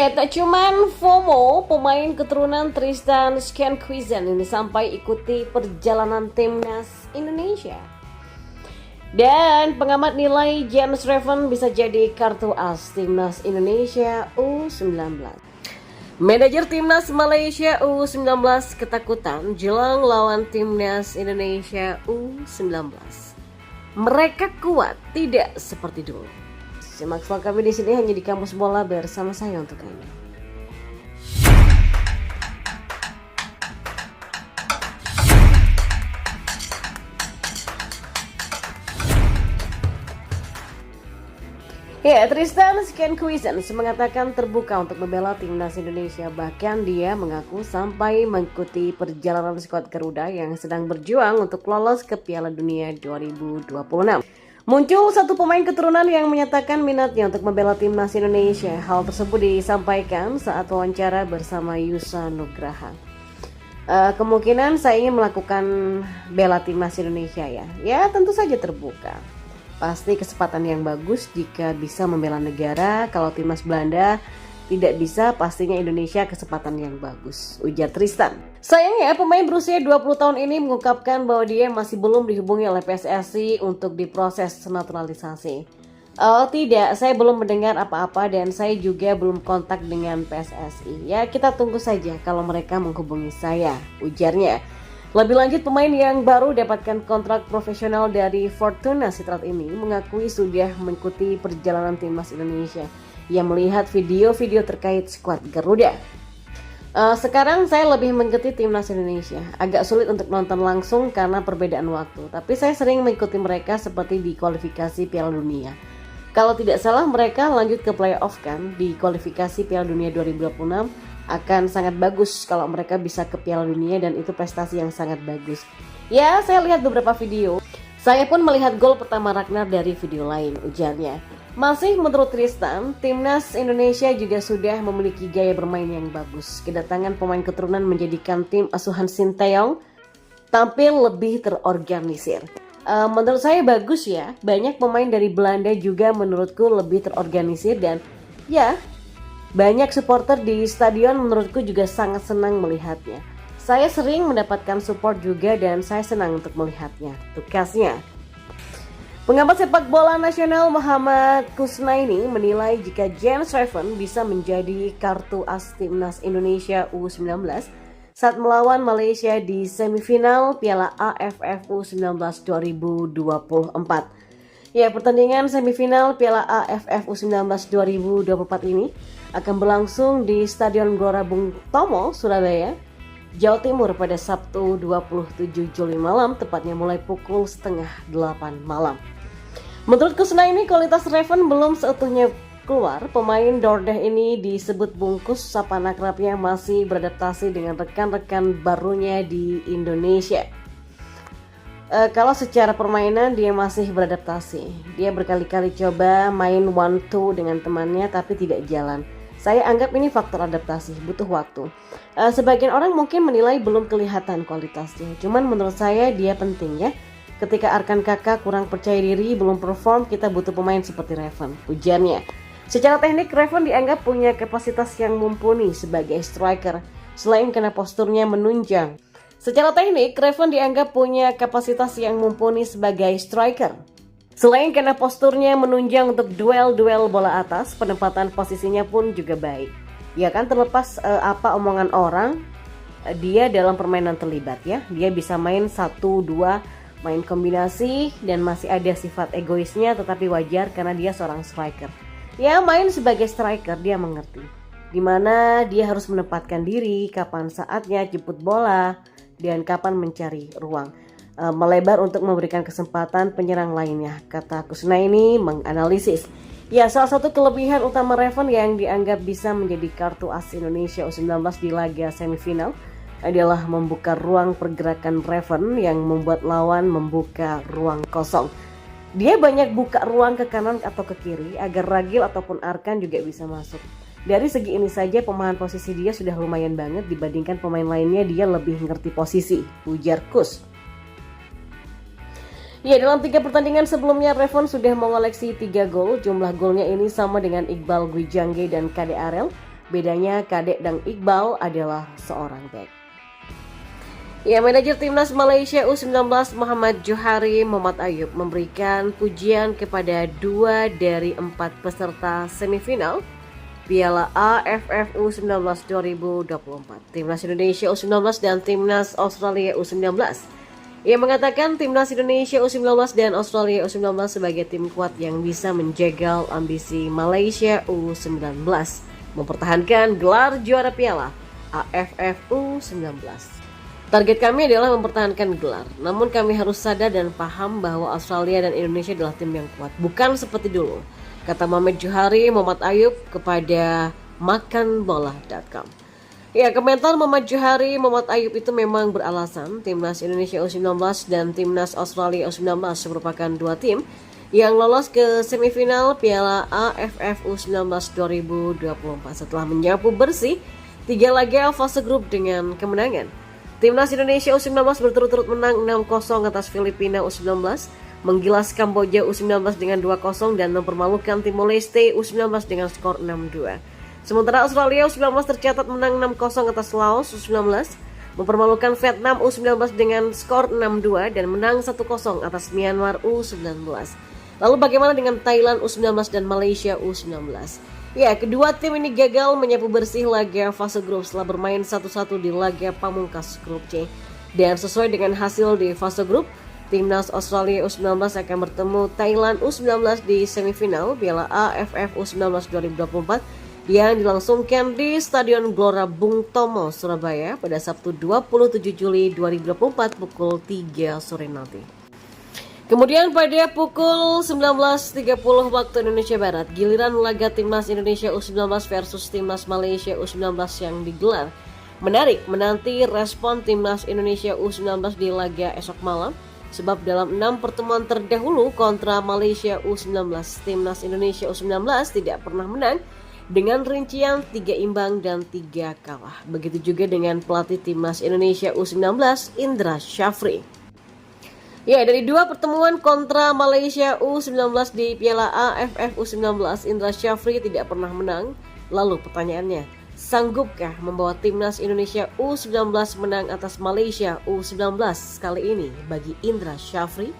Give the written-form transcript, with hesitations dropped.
Ya, tak cuman FOMO, pemain keturunan Tristan Skenquizan ini sampai ikuti perjalanan timnas Indonesia. Dan pengamat nilai James Revan bisa jadi kartu as timnas Indonesia U19. Manajer timnas Malaysia U19 ketakutan jelang lawan timnas Indonesia U19. Mereka kuat, tidak seperti dulu. Simak vlog kami di sini hanya di Kampus Bola bersama saya untuk Anda. Ya, Tristan Skenquizan mengatakan terbuka untuk membela timnas Indonesia. Bahkan dia mengaku sampai mengikuti perjalanan skuad Garuda yang sedang berjuang untuk lolos ke Piala Dunia 2026. Muncul satu pemain keturunan yang menyatakan minatnya untuk membela timnas Indonesia. Hal tersebut disampaikan saat wawancara bersama Yusa Nugraha. Kemungkinan saya ingin melakukan bela timnas Indonesia ya. Ya, tentu saja terbuka. Pasti kesempatan yang bagus jika bisa membela negara. Kalau timnas Belanda tidak bisa, pastinya Indonesia kesempatan yang bagus, ujar Tristan. Sayangnya pemain berusia 20 tahun ini mengungkapkan bahwa dia masih belum dihubungi oleh PSSI untuk diproses naturalisasi. Oh tidak, saya belum mendengar apa-apa dan saya juga belum kontak dengan PSSI. Ya kita tunggu saja kalau mereka menghubungi saya, ujarnya. Lebih lanjut, pemain yang baru dapatkan kontrak profesional dari Fortuna Sittard ini mengakui sudah mengikuti perjalanan timnas Indonesia. Ia melihat video-video terkait skuad Garuda. Sekarang saya lebih mengikuti timnas Indonesia. Agak sulit untuk nonton langsung karena perbedaan waktu. Tapi saya sering mengikuti mereka seperti di kualifikasi Piala Dunia. Kalau tidak salah mereka lanjut ke playoff kan di kualifikasi Piala Dunia 2026. Akan sangat bagus kalau mereka bisa ke Piala Dunia dan itu prestasi yang sangat bagus. Ya, saya lihat beberapa video. Saya pun melihat gol pertama Ragnar dari video lain, ujarnya. Masih menurut Tristan, timnas Indonesia juga sudah memiliki gaya bermain yang bagus. Kedatangan pemain keturunan menjadikan tim asuhan Sinteyong tampil lebih terorganisir. Menurut saya bagus ya. Banyak pemain dari Belanda juga menurutku lebih terorganisir dan ya, banyak supporter di stadion menurutku juga sangat senang melihatnya. Saya sering mendapatkan support juga dan saya senang untuk melihatnya. Tukasnya. Pengamat sepak bola nasional Muhammad Kusnaini menilai jika James Revan bisa menjadi kartu as timnas Indonesia U19 saat melawan Malaysia di semifinal Piala AFF U19 2024. Ya, pertandingan semifinal Piala AFF U19 2024 ini akan berlangsung di Stadion Gelora Bung Tomo, Surabaya, Jawa Timur pada Sabtu 27 Juli malam, tepatnya mulai pukul 7:30 malam. Menurut Kusnaini, kualitas Revan belum seutuhnya keluar. Pemain Dordeh ini disebut bungkus sapaan akrabnya masih beradaptasi dengan rekan-rekan barunya di Indonesia. Kalau secara permainan dia masih beradaptasi. Dia berkali-kali coba main 1-2 dengan temannya tapi tidak jalan. Saya anggap ini faktor adaptasi, butuh waktu. Sebagian orang mungkin menilai belum kelihatan kualitasnya. Cuman menurut saya dia penting ya. Ketika Arkan Kakak kurang percaya diri, belum perform, kita butuh pemain seperti Revan, ujarnya. Secara teknik, Revan dianggap punya kapasitas yang mumpuni sebagai striker. Selain karena posturnya menunjang. Secara teknik, Revan dianggap punya kapasitas yang mumpuni sebagai striker. Selain karena posturnya menunjang untuk duel-duel bola atas, penempatan posisinya pun juga baik. Ya kan, terlepas apa omongan orang, dia dalam permainan terlibat ya. Dia bisa main 1-2, main kombinasi dan masih ada sifat egoisnya, tetapi wajar karena dia seorang striker. Ya, main sebagai striker dia mengerti. Dimana dia harus menempatkan diri, kapan saatnya jemput bola, dan kapan mencari ruang melebar untuk memberikan kesempatan penyerang lainnya, kata Kusnaini menganalisis. Ya, salah satu kelebihan utama Revan yang dianggap bisa menjadi kartu as Indonesia U19 di laga semifinal adalah membuka ruang pergerakan Revan yang membuat lawan membuka ruang kosong. Dia banyak buka ruang ke kanan atau ke kiri agar Ragil ataupun Arkan juga bisa masuk. Dari segi ini saja pemahaman posisi dia sudah lumayan banget dibandingkan pemain lainnya, dia lebih ngerti posisi, ujar Kus. Ya, dalam 3 pertandingan sebelumnya Revan sudah mengoleksi 3 gol. Jumlah golnya ini sama dengan Iqbal Gwijangge dan Kade Arel. Bedanya Kadek dan Iqbal adalah seorang bek. Ya, manajer timnas Malaysia U19 Muhammad Johari Muhammad Ayub memberikan pujian kepada 2 dari 4 peserta semifinal Piala AFF U19 2024, Timnas Indonesia U19 dan Timnas Australia U19. Ia mengatakan Timnas Indonesia U19 dan Australia U19 sebagai tim kuat yang bisa menjegal ambisi Malaysia U19 mempertahankan gelar juara Piala AFF U19. Target kami adalah mempertahankan gelar, namun kami harus sadar dan paham bahwa Australia dan Indonesia adalah tim yang kuat, bukan seperti dulu, kata Muhammad Johari Muhammad Ayub kepada makanbola.com. Ya, komentar Muhammad Johari Muhammad Ayub itu memang beralasan Timnas Indonesia U19 dan Timnas Australia U19 merupakan 2 tim yang lolos ke semifinal Piala AFF U19 2024 setelah menyapu bersih 3 laga fase grup dengan kemenangan. Timnas Indonesia U19 berturut-turut menang 6-0 atas Filipina U19, menggilas Kamboja U19 dengan 2-0 dan mempermalukan Timor Leste U19 dengan skor 6-2. Sementara Australia U19 tercatat menang 6-0 atas Laos U19, mempermalukan Vietnam U19 dengan skor 6-2 dan menang 1-0 atas Myanmar U19. Lalu bagaimana dengan Thailand U19 dan Malaysia U19? Ya, kedua tim ini gagal menyapu bersih laga fase grup setelah bermain 1-1 di laga pamungkas grup C. Dan sesuai dengan hasil di fase grup, Timnas Australia U19 akan bertemu Thailand U19 di semifinal Piala AFF U19 2024 yang dilangsungkan di Stadion Gelora Bung Tomo, Surabaya pada Sabtu 27 Juli 2024 pukul 3 sore nanti. Kemudian pada pukul 19.30 waktu Indonesia Barat, giliran laga Timnas Indonesia U19 versus Timnas Malaysia U19 yang digelar. Menarik menanti respon Timnas Indonesia U19 di laga esok malam, sebab dalam 6 pertemuan terdahulu kontra Malaysia U19, Timnas Indonesia U19 tidak pernah menang dengan rincian 3 imbang dan 3 kalah. Begitu juga dengan pelatih Timnas Indonesia U19 Indra Syafri. Ya, dari 2 pertemuan kontra Malaysia U19 di Piala AFF U19, Indra Syafri tidak pernah menang. Lalu pertanyaannya, sanggupkah membawa Timnas Indonesia U19 menang atas Malaysia U19 kali ini bagi Indra Syafri?